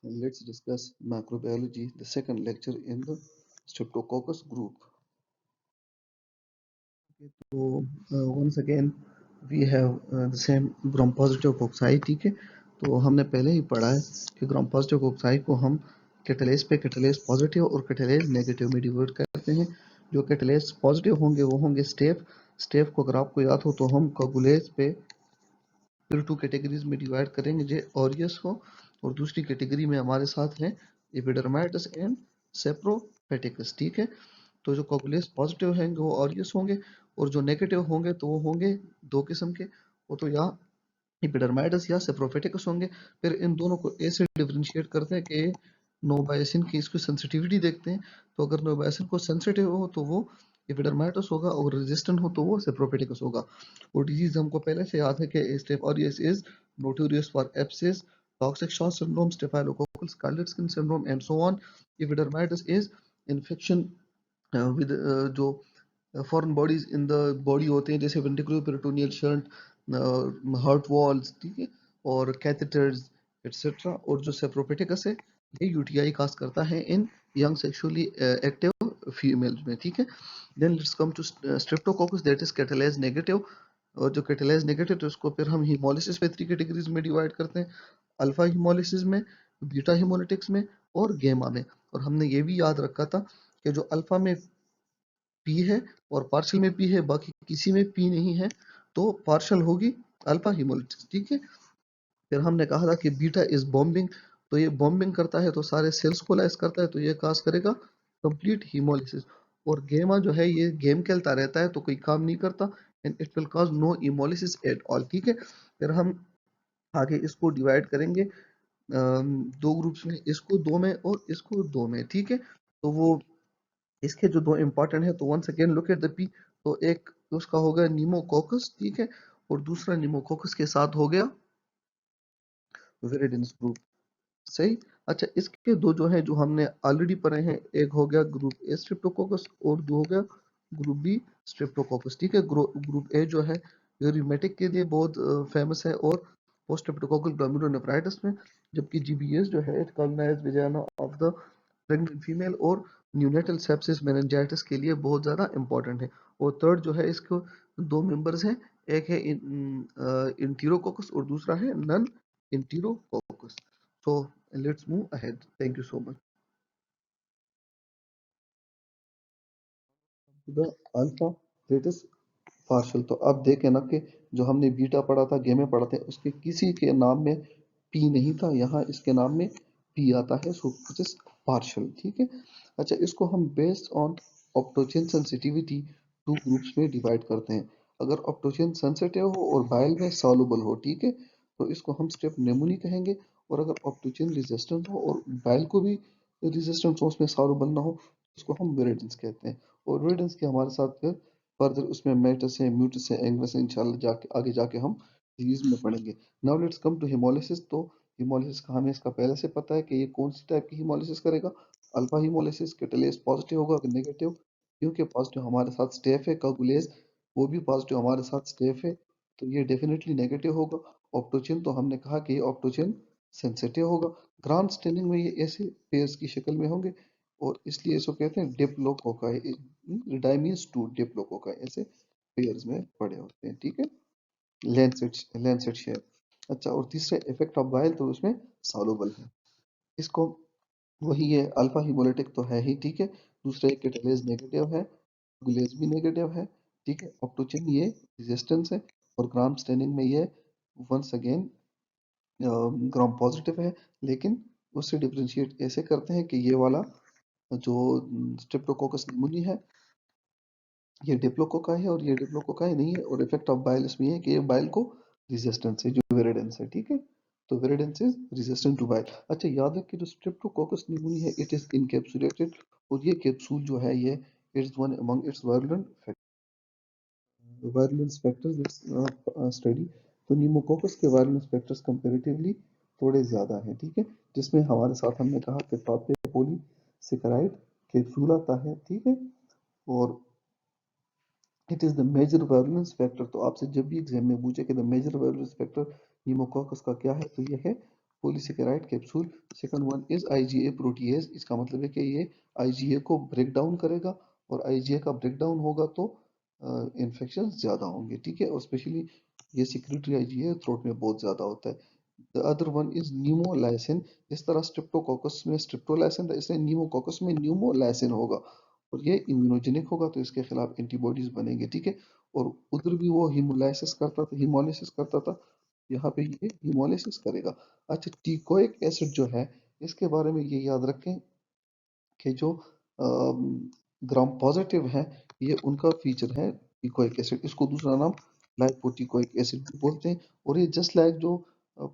Let's discuss microbiology, the second lecture in the Streptococcus group. So once again we have the same gram positive कोक्साई. ठीक है, तो हमने पहले ही पढ़ा है कि ग्राम पॉजिटिव कोक्साई को हम कैटलेज पे कैटलेज पॉजिटिव और कैटलेज नेगेटिव में डिवाइड करते हैं. जो कैटलेज पॉजिटिव होंगे वो होंगे स्टेफ. स्टेफ को अगर आपको याद हो तो हम कोगुलेज पे फिर टू कैटेगरीज में डिवाइड करेंगे, जो ऑरियस हो और दूसरी कैटेगरी में हमारे साथ है एपिडर्माइटिस एंड सेप्रोफेटिकस. ठीक है, तो जो कोगुलेज पॉजिटिव होंगे वो ऑरियस होंगे और जो नेगेटिव होंगे तो वो होंगे दो किस्म के, वो तो या एपिडर्माइटिस या सेप्रोफेटिकस होंगे. फिर इन दोनों को ऐसे डिफरेंशिएट करते हैं कि नोबायसिन की इसको सेंसिटिविटी देखते हैं. तो अगर नोबायसिन को सेंसिटिव हो तो वो एपिडर्माइटिस होगा और रेजिस्टेंट हो तो वो सेप्रोफेटिकस होगा. और डिजीज हमको पहले से याद है कि staph aureus is notorious for abscess, toxic shock syndrome, staphylococcal scarlet skin syndrome and so on. Epidermitis is infection with जो foreign bodies in the body होते हैं, जैसे ventricular peritoneal shunt, heart walls, ठीक है, और कैथेटर्स एटसेट्रा. और जो सेप्रोपेटिकस है ये यूटीआई काज करता है in young sexually active females में. ठीक है, then let's come to streptococcus that is catalase negative. और जो कैटलेज नेगेटिव तो उसको फिर हम हीमोलिसिस पे 3 कैटेगरीज में डिवाइड करते हैं, अल्फा हीमोलिसिस में, बीटा हीमोलिटिक्स में और गेमा में. और हमने ये भी याद रखा था कि जो अल्फा में पी है और पार्शियल में पी है, बाकी किसी में पी नहीं है, तो पार्शियल होगी अल्फा हीमोलिटिक्स. ठीक है, फिर हमने कहा था कि बीटा इज बॉम्बिंग, तो ये बॉम्बिंग करता है तो सारे सेल्स को लाइस करता है, तो ये काज करेगा कंप्लीट हीमोलिसिस. और गेमा जो है ये गेम खेलता रहता है तो कोई काम नहीं करता, and it will cause no haemolysis at all. ठीक है, फिर हम आगे इसको डिवाइड करेंगे दो ग्रुप्स में, इसको दो में और इसको दो में. ठीक है, तो वो इसके जो दो इंपॉर्टेंट है, तो once again look at the P. तो एक उसका हो गया नीमोकोकस, ठीक है, और दूसरा नीमोकोकस के साथ हो गया विरिडेंस ग्रुप. सही. अच्छा, इसके दो जो है जो हमने ऑलरेडी पढ़े हैं, एक हो गया ग्रुप ए स्ट्रेप्टोकोकस और दो हो गया ग्रुप बी स्ट्रेप्टोकोकस. ठीक है, ग्रुप ए जो है ये रिमेटिक के लिए बहुत फेमस है और पोस्ट स्ट्रेप्टोकोकल ग्लोमेरुलोनेफ्राइटिस में, जबकि जीबीएस जो है it colonizes vagina of the pregnant female और न्यूनेटल सेप्सिस मेनिंजाइटिस के लिए बहुत ज़्यादा इंपॉर्टेंट है. और थर्ड जो है इसको दो मेंबर्स हैं, एक है इंटीरोकोकस और दूसरा है none इंटीरोकोकस. So let's move ahead. Thank you so much. The alpha that is partial. तो अब देखें ना कि जो हमने बीटा पढ़ा था, गेमे पढ़ा था, उसके किसी के नाम में पी नहीं था, यहाँ इसके नाम में पी आता है, सो इट इज पार्शियल. ठीक है. अच्छा, इसको हम based on optochin sensitivity two groups में डिवाइड करते हैं. अगर ऑप्टोजन सेंसिटिव हो और बाइल में सॉल्युबल हो, ठीक है, तो इसको हम स्टेप नेमोनी कहेंगे. और अगर ऑप्टोजन रेजिस्टेंट हो और बाइल को भी रेजिस्टेंट हो, उसमें सॉल्युबल ना हो, इसको हम विरिडेंस कहते हैं. और विरिडेंस के हमारे साथ फिर फर्दर उसमें मेटस है, म्यूटस है, एंग्रस है, इंशाल्लाह जाके आगे जाके हम सीरीज में पढ़ेंगे. Now let's come to haemolysis. तो हिमोलिसिस का हमें इसका पहले से पता है कि ये कौन सी टाइप की हिमोलिसिस करेगा. Alpha haemolysis. कैटलेज पॉजिटिव होगा कि नेगेटिव, क्योंकि पॉजिटिव हमारे साथ स्टेफ है. कागुलेज वो भी पॉजिटिव हमारे साथ स्टेफ है, तो ये डेफिनेटली नेगेटिव होगा. ऑप्टोजन तो हमने कहा कि ये ऑप्टोजन सेंसिटिव होगा. ग्रांड स्टेनिंग में ये ऐसे पेयर्स की शक्ल में होंगे और इसलिए इसको कहते हैं डिप्लोकोकाई. डायमीन्स टू डिप्लोकोकाई, ऐसे पेयर्स में पड़े होते हैं. ठीक है, लैंसेट शेप. अच्छा, और तीसरा इफेक्ट ऑफ बाइल, तो उसमें सॉल्युबल है. इसको वही है, अल्फा हिमोलिटिक तो है ही. ठीक है, दूसरे कैटलेज नेगेटिव है, गुलेज भी नेगेटिव है. ठीक है, ऑप्टोजन ये रेजिस्टेंस है और ग्राम स्टेनिंग में ये वंस अगेन ग्राम पॉजिटिव है. लेकिन उससे डिफरेंशिएट ऐसे करते हैं कि ये वाला जो स्ट्रेप्टोकोकस निमोनी है ये डिप्लोकोकाई है और ये डिप्लोकोकाई नहीं है. और इफेक्ट ऑफ बाइल इसमें है कि ये बाइल को रेजिस्टेंस है, जो विरिडेंस है. ठीक है, तो viridans is resistant to bile. अच्छा, याद है कि जो स्ट्रेप्टोकोकस निमोनी है इट इज इनकैप्सुलेटेड, और ये कैप्सूल जो है ये it's one among its virulence factors study. तो निमोकोकस के वायरुलेंस फैक्टर्स कंपैरेटिवली थोड़े ज्यादा हैं. ठीक है, जिसमें हमारे साथ हमने कहा कि टॉप पे पॉलीसेकेराइड कैप्सूल आता है. ठीक है, और it is the major virulence factor. तो आपसे जब भी एग्जाम में पूछे कि the major virulence factor pneumococcus का क्या है, तो ये है polysaccharide capsule. Second one is IgA protease, इसका मतलब है कि ये आईजीए को ब्रेक डाउन करेगा, और आईजीए का ब्रेक डाउन होगा तो इन्फेक्शन ज्यादा होंगे, ठीक है। और स्पेशली ये सिक्रेटरी आईजीए थ्रोट में बहुत ज्यादा होता है। The other one is pneumolysin. जिस तरह स्ट्रेप्टोकोकस में स्ट्रेप्टोलाइसिन था, इसलिए न्यूमोकोकस में न्यूमोलाइसिन होगा, और ये इम्यूनोजेनिक होगा, तो इसके खिलाफ एंटीबॉडीज बनेंगे, ठीक है। और उधर भी वो हीमोलाइसिस करता था, हीमोलिसिस करता था, यहाँ पे ये हीमोलिसिस करेगा। अच्छा, टिकोइक एसिड जो है, इसके बारे में ये याद रखें कि जो ग्राम पॉजिटिव है, ये उनका फीचर है टिकोइक एसिड। इसको दूसरा नाम लाइपोटिकोइक एसिड भी बोलते हैं। और ये जस्ट लाइक जो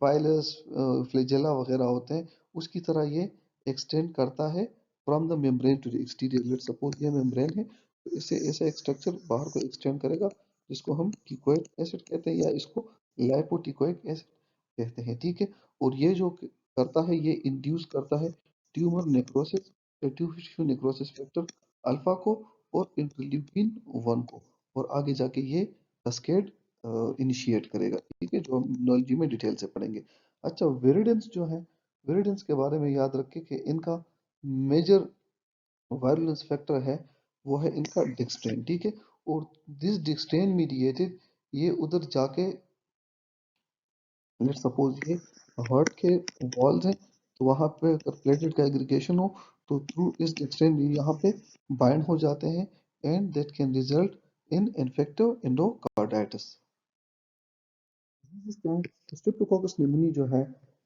पाइलस फ्लैजेला वगैरह होते हैं, उसकी तरह ये एक्सटेंड करता है from the membrane to the exterior. Let's suppose ये मेम्ब्रेन है, तो इससे ऐसा एक स्ट्रक्चर बाहर को एक्सटेंड करेगा, जिसको हम टिकोइक एसिड कहते हैं, या इसको लाइपोटिकोइक एसिड कहते हैं, ठीक है। और ये जो करता है, ये इंड्यूस करता है tumour necrosis, tissue necrosis factor alpha को, और इंटरल्यूकिन 1 को, और आगे जाके ये कैस्केड इनिशिएट करेगा, ठीक है, जो हम immunology में डिटेल से पढ़ेंगे। अच्छा, विरिडेंस जो है, विरिडेंस के बारे में याद रखें कि इनका मेजर वायलेंस फैक्टर है, वो है इनका डिक्सट्रेन, ठीक है। और दिस डिक्सट्रेन मीडिएटेड, ये उधर जाके, लेट सपोज ये हार्ट के वॉल्स हैं, तो वहां पे अगर प्लेटलेट का एग्रीगेशन हो, तो थ्रू इस एक्सटेंड यहाँ पे बाइंड हो जाते हैं, and that can result in infective endocarditis. Streptococcus pneumoniae जो है,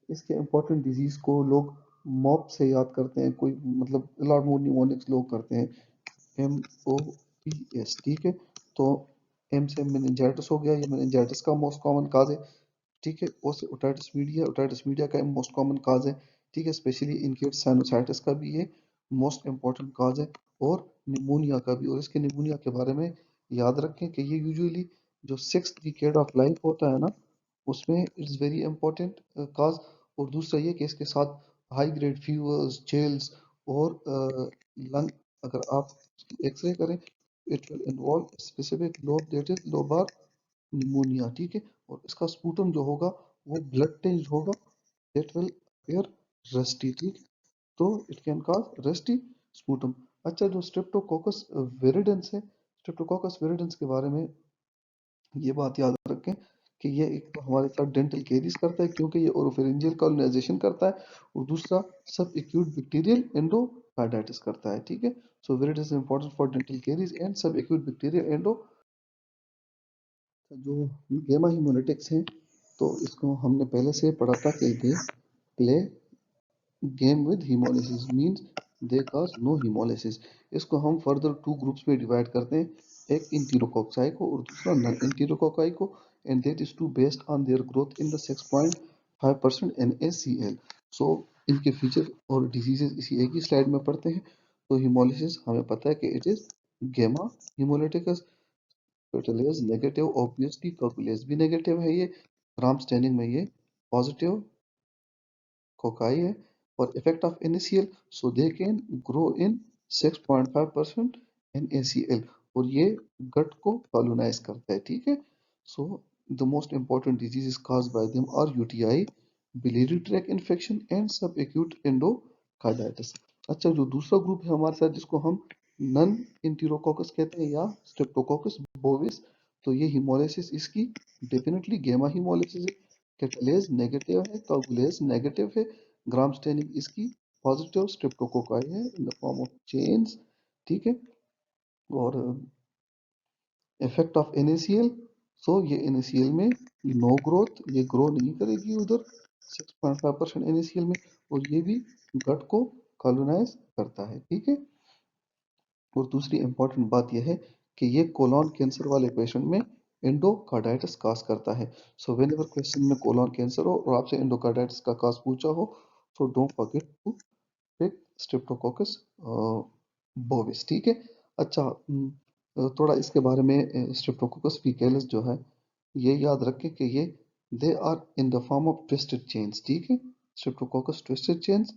इसके इंपॉर्टेंट डिजीज को लोग मॉप से याद करते हैं, कोई मतलब इलार्मो निमोनिक्स लोग करते हैं, MOPS, ठीक है। तो एम से मेनिंजाइटिस हो गया, ये मेनिंजाइटिस का मोस्ट कॉमन काज है, ठीक है। और से ओटाइटिस मीडिया का मोस्ट कॉमन काज है, ठीक है। स्पेशली इनके साइनोसाइटिस का भी ये मोस्ट इंपॉर्टेंट काज है, और निमोनिया का भी। और इसके निमोनिया के बारे में याद रखें कि ये यूजुअली जो 6th डिकेड ऑफ लाइफ होता है ना, उसमें इट्स वेरी इंपॉर्टेंट काज। और दूसरा ये कि इसके साथ हाई ग्रेड फीवर्स, चिल्स, और लंग, अगर आप एक्सरे करें, it will involve specific lobe, that is lobar pneumonia, ठीक है। और इसका स्पूटम जो होगा, वो ब्लड टिंज होगा, दैट विल अपीयर रस्टी, ठीक। तो it can cause rusty sputum. अच्छा, जो स्ट्रेप्टोकोकस विरिडेंस है, स्ट्रेप्टोकोकस विरिडेंस के बारे में ये बात याद रखें कि ये एक तो हमारे साथ डेंटल केरीज करता है, क्योंकि ये ओरोफेरिंजियल कॉलोनाइजेशन करता है, और दूसरा सब एक्यूट बैक्टीरियल एंडोकार्डाइटिस करता है, ठीक है। So viridans is important for dental caries and subacute bacterial endo. जो गेमा हिमोलिटिक्स है, तो इसको हमने पहले से पढ़ा था कि they play game with hemolysis means they cause no hemolysis। इसको हम फर्दर 2 ग्रुप्स में डिवाइड करते हैं, एक इंटेरोकोकाई को और दूसरा नॉन इंटेरोकोकाई को, and that is to based on their growth in the 6.5% NaCl। So इनके फीचर और डिजीजेस इसी एक ही स्लाइड में पढ़ते हैं। तो हिमोलिसिस हमें पता है कि इट इज गेमा हिमोलिटिकस। पेटलेस नेगेटिव, ऑब्वियसली कोगुलेस भी नेगेटिव है, ये ग्राम स्टैंडिंग में ये पॉजिटिव कोकाई है। और effect of NaCl, so they can grow in 6.5% NaCl, और ये गट को कॉलोनाइज करता है, ठीक है। So the most important disease caused by them are UTI, biliary tract infection and subacute endocarditis। अच्छा, जो दूसरा ग्रुप है हमारे साथ, जिसको हम नन इंटेरोकोकस कहते हैं, या स्ट्रेप्टोकोकस बोविस, तो ये हिमोलिसिस इसकी डेफिनेटली गेमा हिमोलिसिस है। कैटलेज नेगेटिव है, कोगुलेज नेगेटिव है, ग्राम स्टेनिंग इसकी पॉजिटिव स्ट्रेप्टोकोकाई है इन द फॉर्म ऑफ चेन्स, ठीक है। और इफेक्ट ऑफ NaCl, सो ये NaCl में नो ग्रोथ, ये ग्रो नहीं करेगी उधर 6.5% NaCl में, और ये भी गट को कॉलोनाइज करता है, ठीक है। और दूसरी इंपॉर्टेंट बात यह है कि ये कोलॉन कैंसर वाले पेशेंट में एंडोकार्डाइटिस काज करता है। सो वेन एवर क्वेश्चन में कोलॉन कैंसर हो और आपसे एंडोकार्डाइटिस का काज पूछा हो, so don't forget to pick streptococcus bovis, ठीक है। अच्छा, थोड़ा इसके बारे में स्ट्रेप्टोकोकस फीकैलिस जो है, ये याद रखें कि ये they are in the form of twisted chains, ठीक है। स्ट्रेप्टोकोकस ट्विस्टेड चेन्स,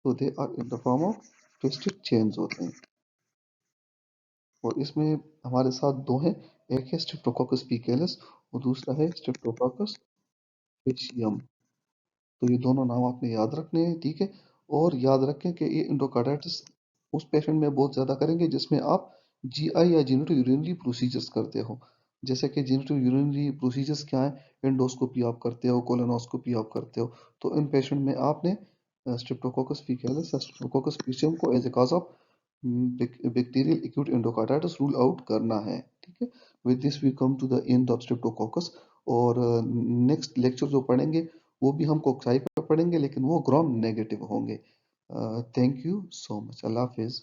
तो they are in the form of twisted chains होते हैं। और इसमें हमारे साथ दो हैं, एक है स्ट्रेप्टोकोकस फीकैलिस और दूसरा है स्ट्रेप्टोकोकस फेशियम। तो ये दोनों नाम आपने याद रखने हैं, ठीक है। और याद रखें कि ये एंडोकार्डाइटिस उस पेशेंट में बहुत ज़्यादा करेंगे जिसमें आप जीआई या जेनिटो यूरिनरी प्रोसीजर्स करते हो। जैसे कि जेनिटो यूरिनरी प्रोसीजर्स क्या है, एंडोस्कोपी आप करते हो, कोलोनोस्कोपी आप करते हो। तो इन पेशेंट में आपने स्ट्रेप्टोकोकस फीकैलिस या स्ट्रेप्टोकोकस पीसियम को as a cause of bacterial acute endocarditis rule out करना है, ठीक है। With this we come to the end of streptococcus. और नेक्स्ट लेक्चर जो पढ़ेंगे वो भी हम कोक्साई पर पढ़ेंगे, लेकिन वो ग्राम नेगेटिव होंगे। Thank you so much. Allah Hafiz.